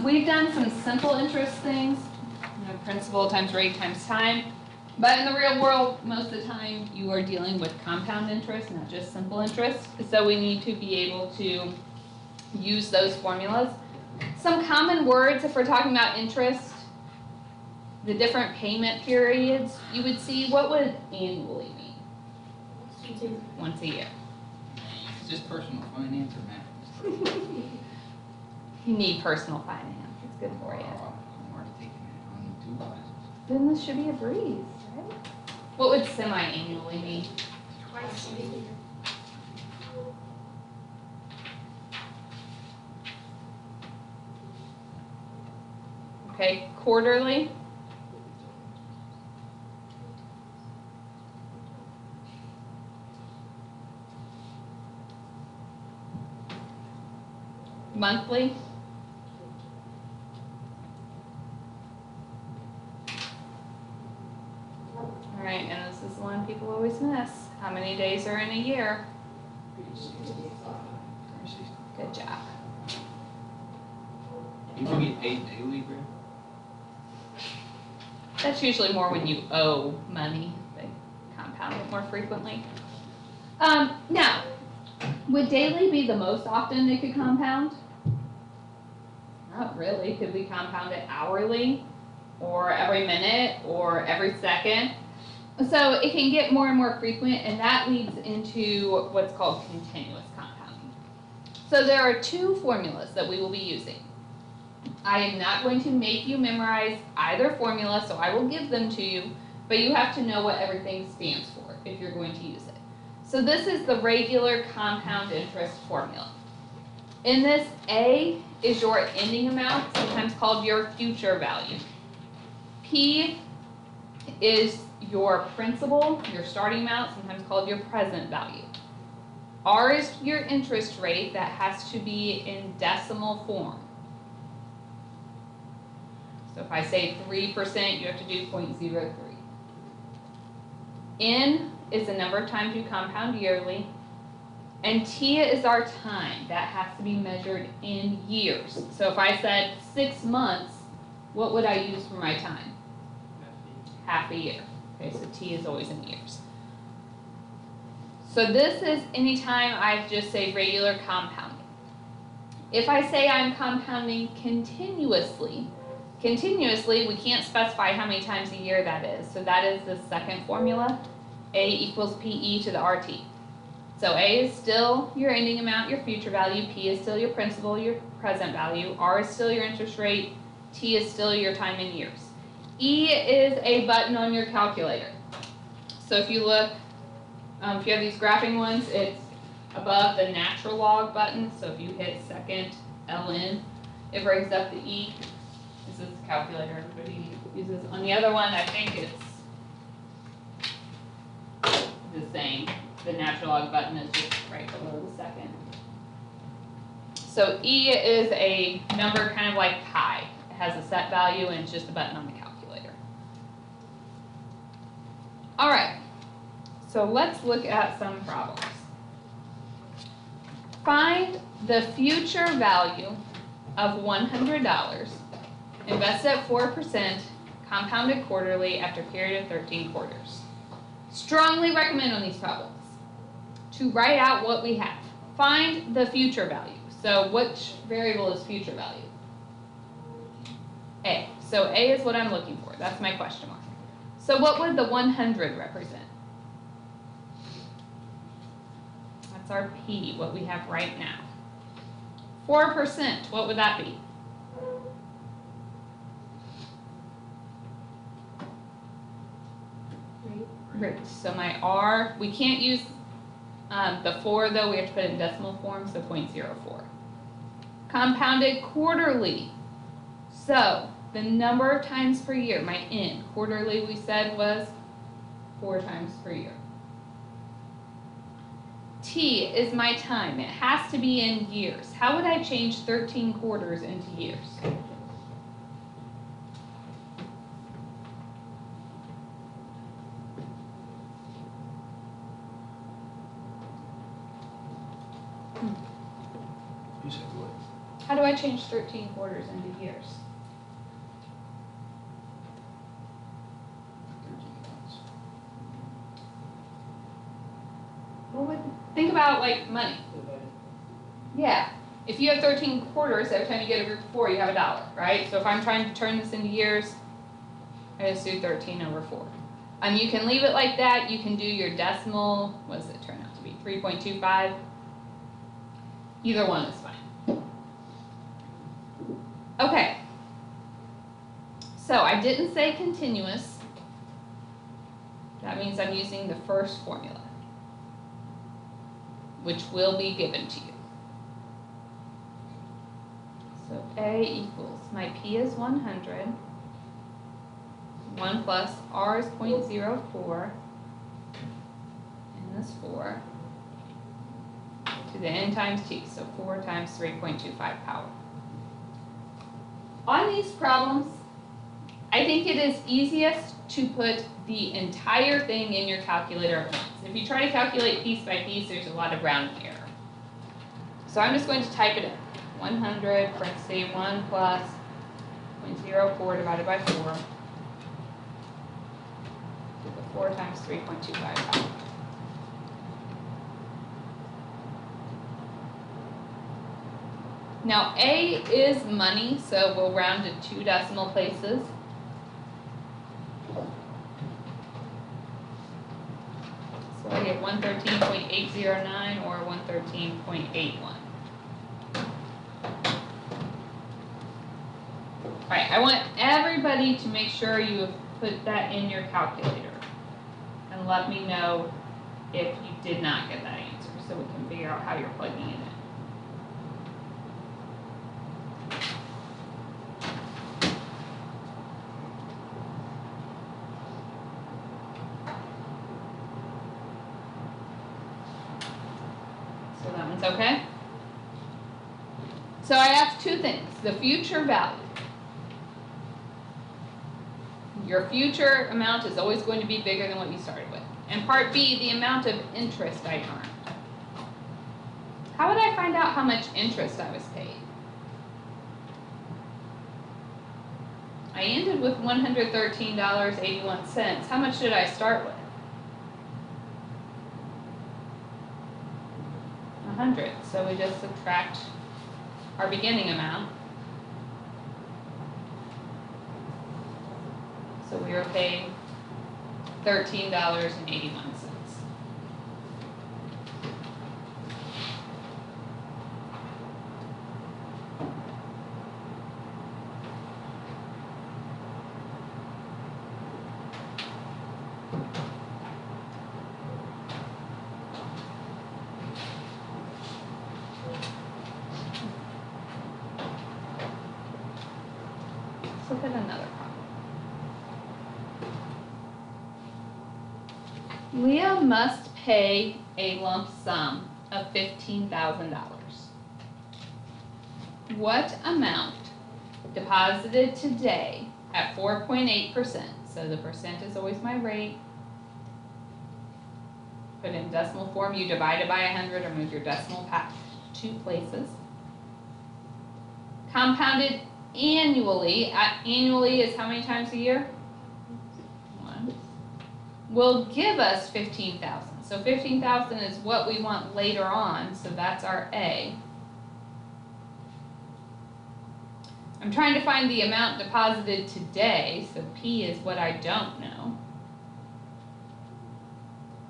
We've done some simple interest things, principal times rate times time. But in the real world, most of the time, you are dealing with compound interest, not just simple interest. So we need to be able to use those formulas. Some common words, if we're talking about interest, the different payment periods, you would see, what would annually mean? Once a year. It's just personal finance or math. You need personal finance. It's good for you. I'm already taking it on 2 classes. Then this should be a breeze, right? What would semi-annually mean? Twice a year. Okay, quarterly. Monthly. All right, and this is the one people always miss. How many days are in a year? Good job. You can get paid daily, bro? That's usually more when you owe money. They compound it more frequently. Now, would daily be the most often it could compound? Not really. Could we compound it hourly, or every minute, or every second? So it can get more and more frequent, and that leads into what's called continuous compounding. So there are 2 formulas that we will be using. I am not going to make you memorize either formula, so I will give them to you, but you have to know what everything stands for if you're going to use it. So this is the regular compound interest formula. In this, A is your ending amount, sometimes called your future value. P is your principal, your starting amount, sometimes called your present value. R is your interest rate that has to be in decimal form. So if I say 3%, you have to do 0.03. N is the number of times you compound yearly. And T is our time. That has to be measured in years. So if I said 6 months, what would I use for my time? Half a year. Okay, so T is always in years. So this is anytime I just say regular compounding. If I say I'm compounding continuously, we can't specify how many times a year that is. So that is the second formula, A equals PE to the RT. So A is still your ending amount, your future value. P is still your principal, your present value. R is still your interest rate. T is still your time in years. E is a button on your calculator. So if you look, if you have these graphing ones, it's above the natural log button. So if you hit second ln, it brings up the E. This is the calculator everybody uses. On the other one, I think it's the same. The natural log button is just right below the second. So E is a number kind of like pi. It has a set value and it's just a button on the calculator. All right, so let's look at some problems. Find the future value of $100 invested at 4%, compounded quarterly after a period of 13 quarters. Strongly recommend on these problems to write out what we have. Find the future value. So which variable is future value? A. So A is what I'm looking for. That's my question mark. So what would the 100 represent? That's our P, what we have right now. 4%, what would that be? Rate. So my R, we can't use the 4 though, we have to put it in decimal form, so 0.04. Compounded quarterly. So the number of times per year, my N, quarterly we said was 4 times per year. T is my time. It has to be in years. How would I change 13 quarters into years? You said what? How do I change 13 quarters into years? 13 months. Think about like money. Yeah. If you have 13 quarters, every time you get a group of 4, you have $1, right? So if I'm trying to turn this into years, I just do 13 over 4. You can leave it like that. You can do your decimal. What does it turn out to be? 3.25. Either one is fine. Okay. So I didn't say continuous. That means I'm using the first formula, which will be given to you. So A equals, my P is 100, 1 plus R is 0.04, and this 4, to the N times T, so 4 times 3.25 power. On these problems, I think it is easiest to put the entire thing in your calculator at once. If you try to calculate piece by piece, there's a lot of rounding error. So I'm just going to type it in. 100, parentheses, 1 plus 0.04 divided by 4 to the 4 times 3.25 power. Now A is money, so we'll round to 2 decimal places. So I get 113.809 or 113.81. Alright, I want everybody to make sure you have put that in your calculator. And let me know if you did not get that answer so we can figure out how you're plugging it in. So that one's okay? So I asked 2 things. The future value. Your future amount is always going to be bigger than what you started with. And part B, the amount of interest I earned. How would I find out how much interest I was paid? I ended with $113.81. How much did I start with? 100. So we just subtract our beginning amount. So we were paid $13.81. Let's look at another problem. Leah must pay a lump sum of $15,000. What amount deposited today at 4.8%, so the percent is always my rate, put in decimal form, you divide it by 100 or move your decimal 2 places, compounded annually, annually is how many times a year? 1. Will give us 15,000. So 15,000 is what we want later on, so that's our A. I'm trying to find the amount deposited today, so P is what I don't know.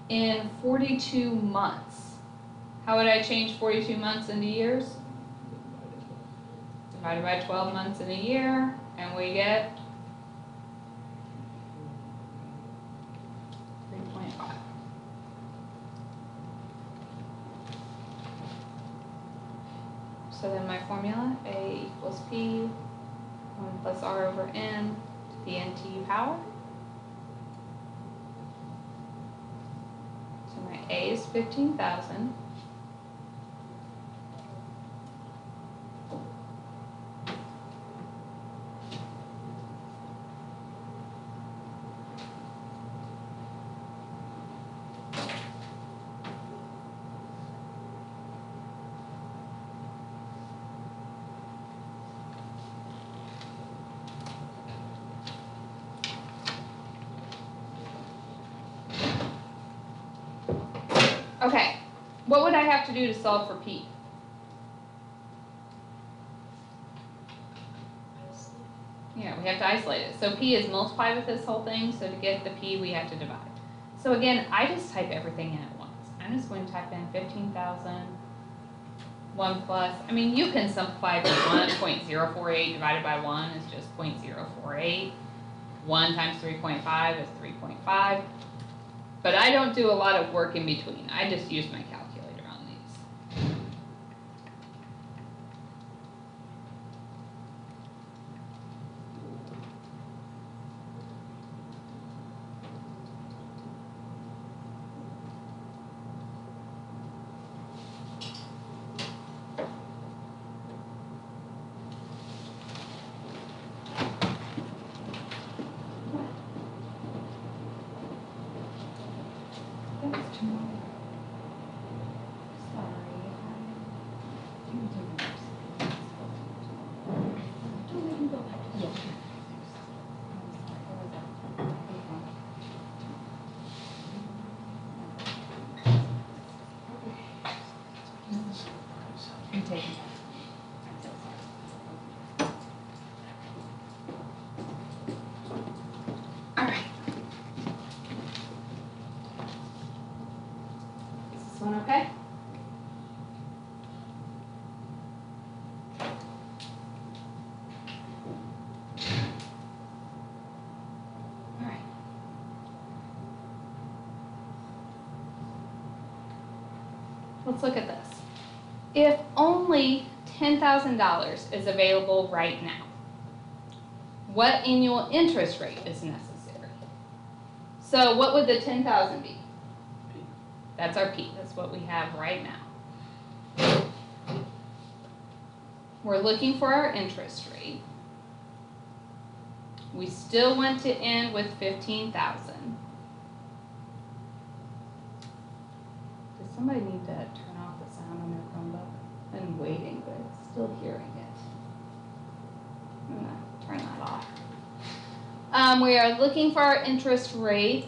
In 42 months. How would I change 42 months into years? Divided by 12 months in a year, and we get 3.5. So then my formula, A equals P, 1 plus R over N to the NT power. So my A is 15,000. Okay, what would I have to do to solve for P? Yeah, we have to isolate it. So P is multiply with this whole thing, so to get the P, we have to divide. So again, I just type everything in at once. I'm just going to type in 15,000, 1 plus, I mean, you can simplify for 1.048 divided by 1 is just 0.048. 1 times 3.5 is 3.5. But I don't do a lot of work in between. I just use my calculator on these. Alright. Is this one okay? Alright. Let's look at this. If only $10,000 is available right now, what annual interest rate is necessary? So what would the 10,000 be? P. That's our P. That's what we have right now. We're looking for our interest rate. We still want to end with 15,000. Does somebody need to turn off the sound on their Chromebook? I'm waiting, but still hearing it. I'm gonna turn that off. We are looking for our interest rate.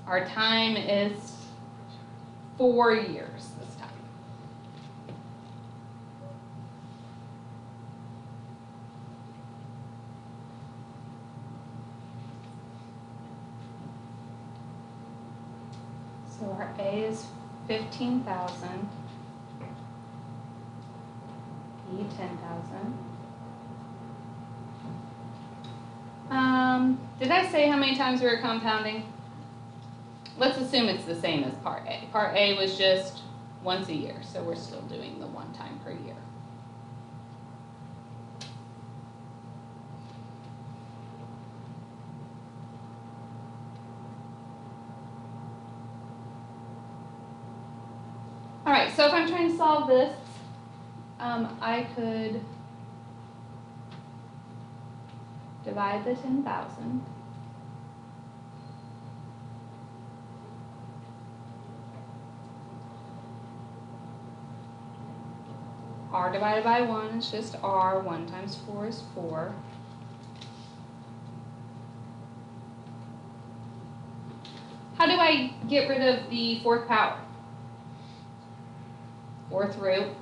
Our time is 4 years this time. So our A is 15,000, B 10,000. Did I say how many times we were compounding? Let's assume it's the same as part A. Part A was just once a year, so we're still doing the 1 time per year. All right, so if I'm trying to solve this, I could divide the 10,000. R divided by 1 is just R. 1 times 4 is 4. How do I get rid of the 4th power? 4th root.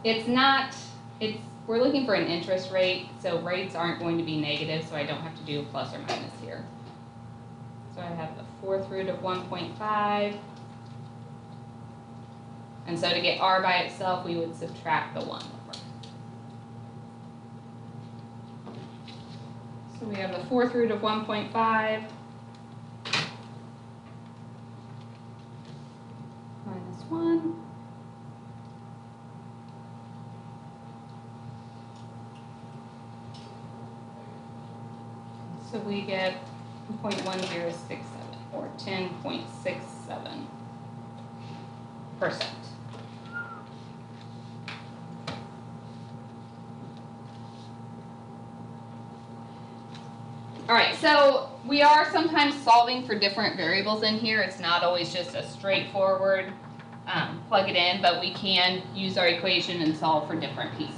We're looking for an interest rate, so rates aren't going to be negative, so I don't have to do a plus or minus here. So I have the 4th root of 1.5. And so to get R by itself, we would subtract the 1 over. So we have the 4th root of 1.5 minus 1. So we get 0.1067 or 10.67%. All right, so we are sometimes solving for different variables in here. It's not always just a straightforward plug it in, but we can use our equation and solve for different pieces.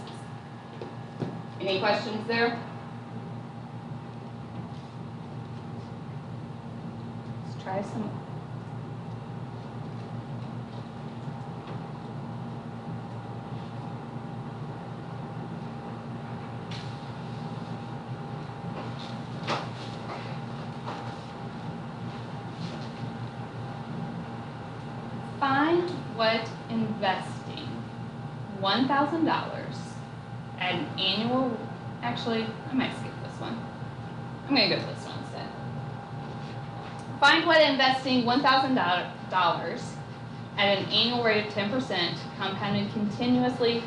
Any questions there? Let's try some. what investing $1,000 at an annual, actually, I might skip this one. I'm gonna go to this one instead. Find what investing $1,000 at an annual rate of 10% compounded continuously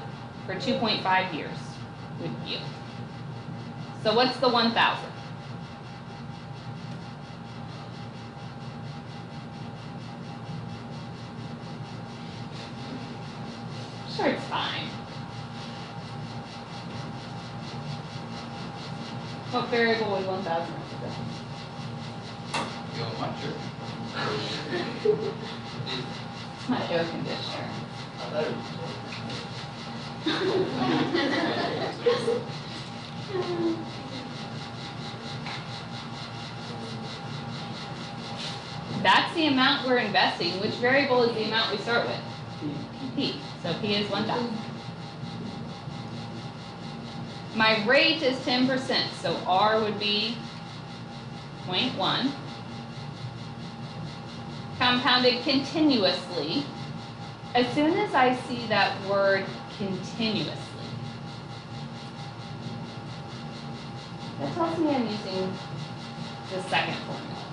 for 2.5 years would yield. So what's the 1,000? Sure, it's fine. What variable would 1,000 represent? You want my shirt? It's my air conditioner. That's the amount we're investing. Which variable is the amount we start with? P. So P is 1,000. My rate is 10%, so R would be 0.1. Compounded continuously. As soon as I see that word continuously, that tells me I'm using the second formula.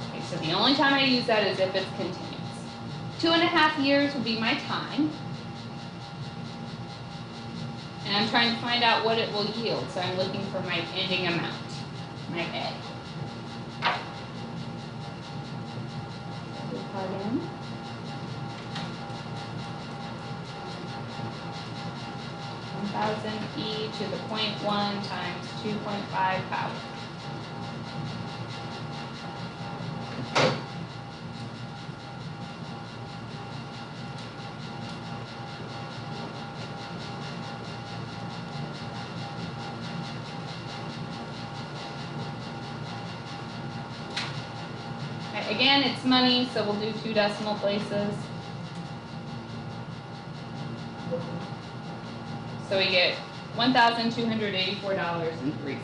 Okay, so the only time I use that is if it's continuous. 2.5 years would be my time. And I'm trying to find out what it will yield, so I'm looking for my ending amount, my A. Plug in. 1,000 e to the 0.1 times 2.5 power. Again, it's money, so we'll do 2 decimal places. So we get $1,284.03.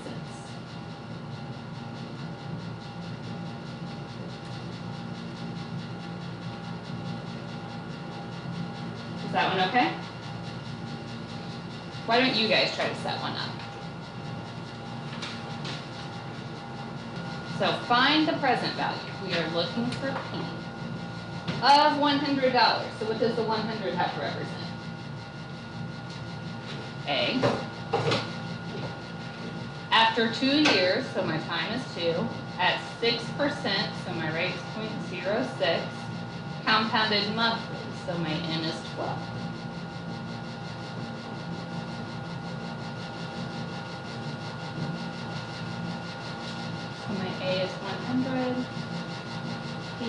Is that one okay? Why don't you guys try to set one up? So find the present value. We are looking for P of $100. So what does the 100 have to represent? A. After 2 years, so my time is 2, at 6%, so my rate is 0.06, compounded monthly, so my N is 12. So my A is 100, P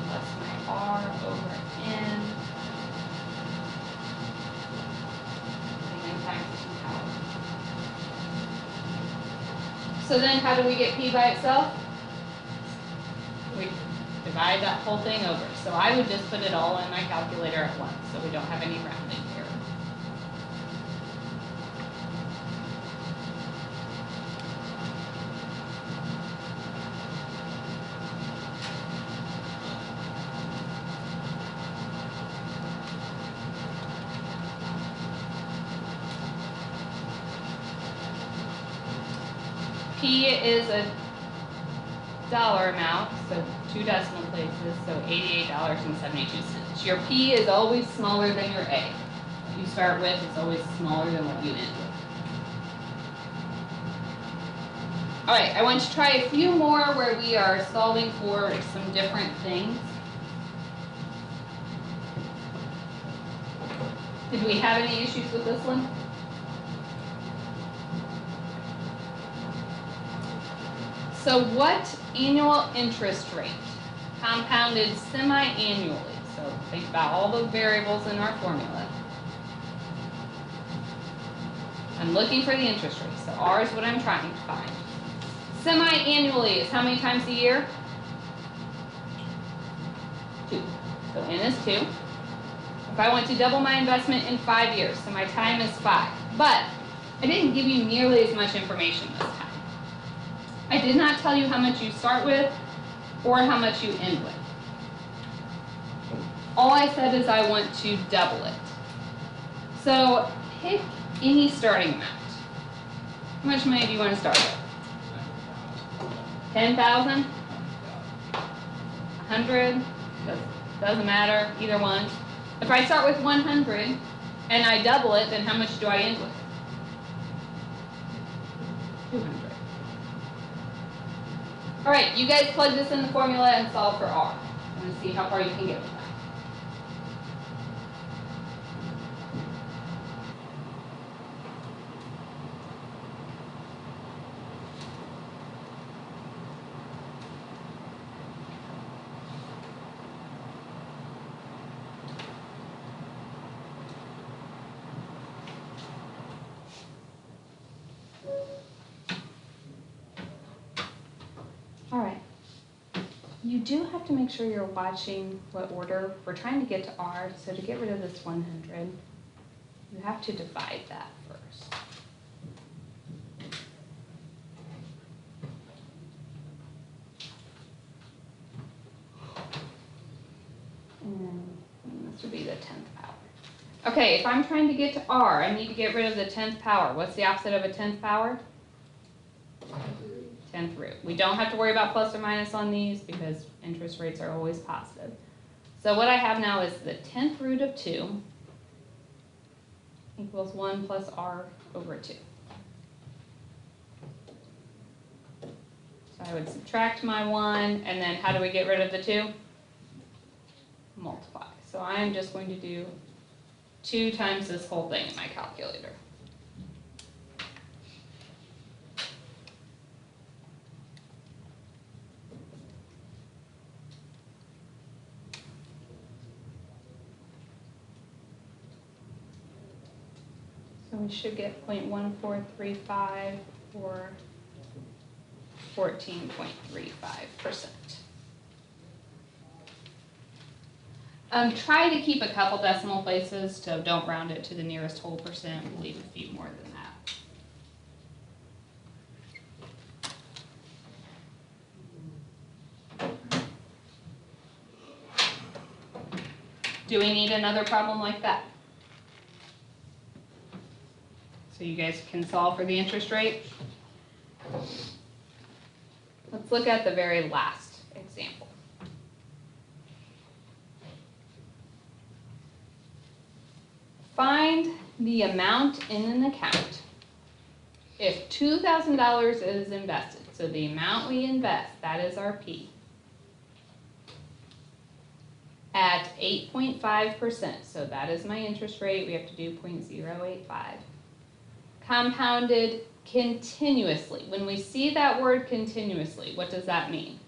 plus my R over N, and then times 2 power. So then how do we get P by itself? We divide that whole thing over. So I would just put it all in my calculator at once, so we don't have any rounding here. P is a dollar amount, so 2 decimal places, so $88.72. Your P is always smaller than your A. What you start with is always smaller than what you end with. All right, I want to try a few more where we are solving for some different things. Did we have any issues with this one? So what annual interest rate, compounded semi-annually, so think about all the variables in our formula. I'm looking for the interest rate, so R is what I'm trying to find. Semi-annually is how many times a year? 2. So N is 2. If I want to double my investment in 5 years, so my time is 5. But I didn't give you nearly as much information this time. I did not tell you how much you start with or how much you end with. All I said is I want to double it. So pick any starting amount. How much money do you want to start with? 10,000? 100? Doesn't matter, either one. If I start with 100 and I double it, then how much do I end with? 200. All right, you guys plug this in the formula and solve for R. I'm going to see how far you can get with that. All right. You do have to make sure you're watching what order. We're trying to get to R, so to get rid of this 100, you have to divide that first. And this would be the 10th power. Okay, if I'm trying to get to R, I need to get rid of the 10th power. What's the opposite of a 10th power? 10th root. We don't have to worry about plus or minus on these because interest rates are always positive. So what I have now is the 10th root of 2 equals 1 plus R over 2. So I would subtract my 1, and then how do we get rid of the 2? Multiply. So I'm just going to do 2 times this whole thing in my calculator. So we should get 0.1435 or 14.35%. Try to keep a couple decimal places, so don't round it to the nearest whole percent. We'll leave a few more than that. Do we need another problem like that? So you guys can solve for the interest rate? Let's look at the very last example. Find the amount in an account if $2,000 is invested. So the amount we invest, that is our P, at 8.5%. So that is my interest rate. We have to do 0.085. Compounded continuously. When we see that word continuously, what does that mean?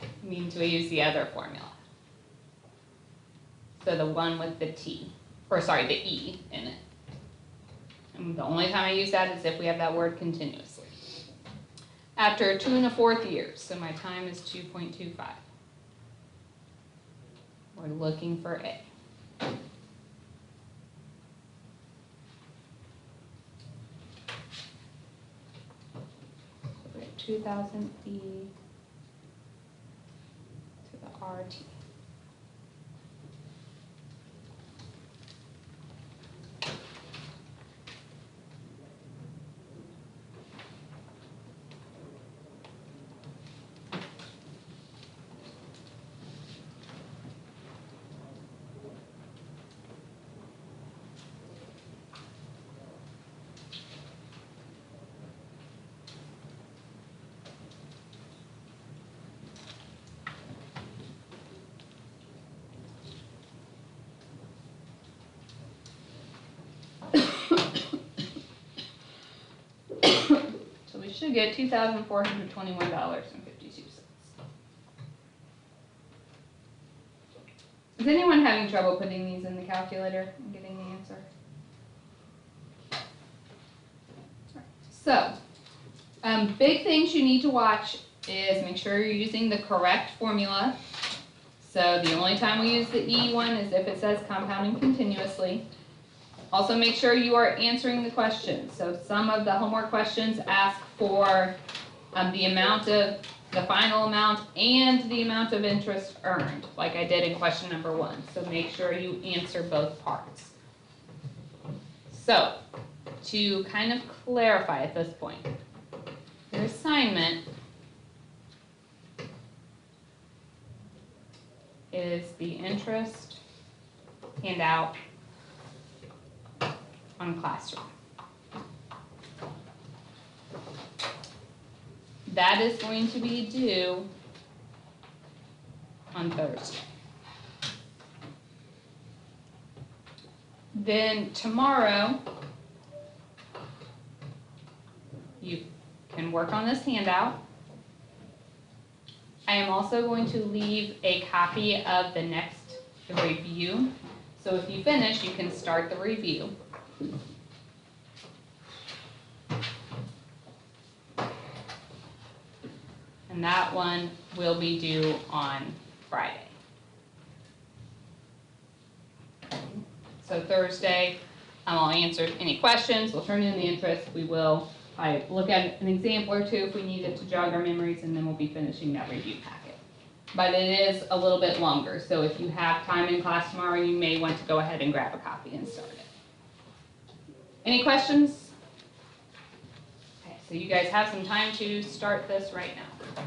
It means we use the other formula. So the one with the T, or sorry, the E in it. And the only time I use that is if we have that word continuously. After 2 1/4 years, so my time is 2.25. We're looking for A. We have 2,000 E to the RT. Should get $2,421.52. Is anyone having trouble putting these in the calculator and getting the answer? So, big things you need to watch is make sure you're using the correct formula. So the only time we use the E one is if it says compounding continuously. Also make sure you are answering the questions. So some of the homework questions ask for the amount of, the final amount and the amount of interest earned, like I did in question number 1. So make sure you answer both parts. So, to kind of clarify at this point, your assignment is the interest handout on Classroom. That is going to be due on Thursday. Then tomorrow, you can work on this handout. I am also going to leave a copy of the next review. So if you finish, you can start the review. And that one will be due on Friday. So Thursday, I'll answer any questions, we'll turn in the interest, we will look at an example or two if we need it to jog our memories, and then we'll be finishing that review packet. But it is a little bit longer, so if you have time in class tomorrow, you may want to go ahead and grab a copy and start it. Any questions? Okay, so you guys have some time to start this right now.